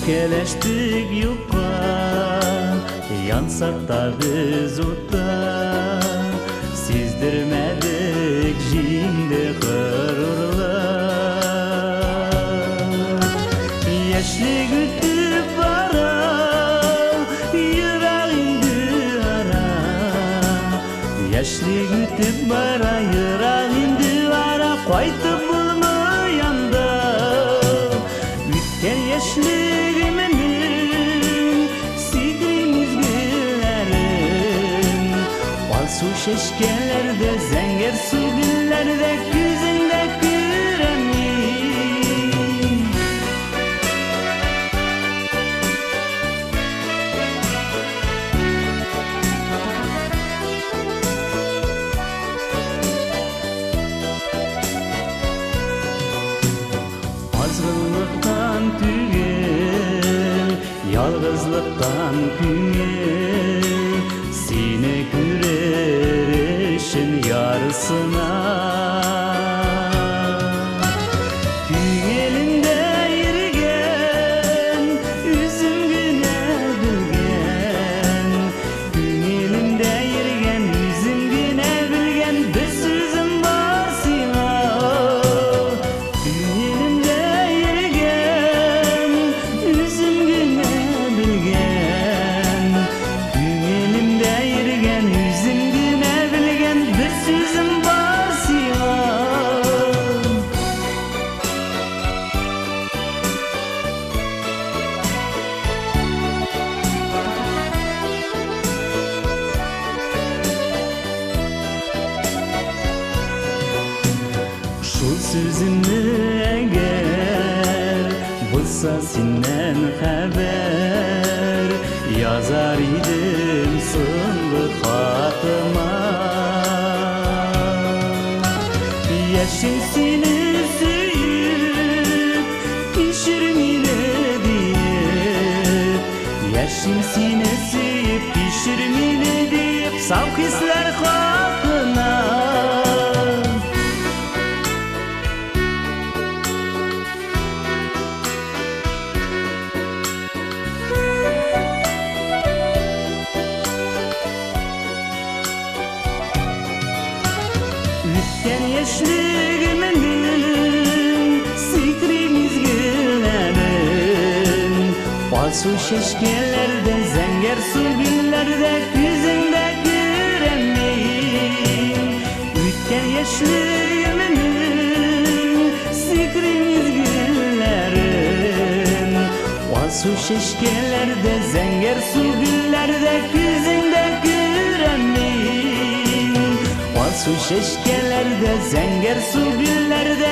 Öfkeleştik yukka, yansak da biz utta. Sizdirmedik şimdi kırırlar. Yaşlı gütüp bara, yüreğimdi ara. Yaşlı gütüp bara, yüreğimdi ara. Qaytıp bulmayanda Ütken yaşlığımın sigrimiz güllerin. Bal su şeşkelerde, zenger su güllerde, yüzünde küremin. Azgınlıktan tügel, yalgızlıktan küngel. Sine güreşin yarısına. Küngelinde yürügen, üzüm güne bilgen. Küngelinde yürügen, üzüm güne bilgen. Bir sözüm var sana. Küngelinde yürügen, üzüm güne bilgen. Küngelinde yürügen, üzüm güne bilgen. Bir sözüm var sana. Şul sözümü eğer bulsa senden haber, yazar idim sınlı hatıma. Yaşım seni süyüp pişirmile deyip. Yaşım seni süyüp pişirmile deyip. Savk hisler hakkına. Ütken yaşlığımın sigrimiz güllerin. Bal su şeşkelerde, zenger su güllerde, yüzünde küremin. Ütken yaşlığımın sigrimiz güllerin. Bal su şeşkelerde, zenger su güllerde, yüzünde küremin. Bal su şeşkelerde, zenger su güllerde,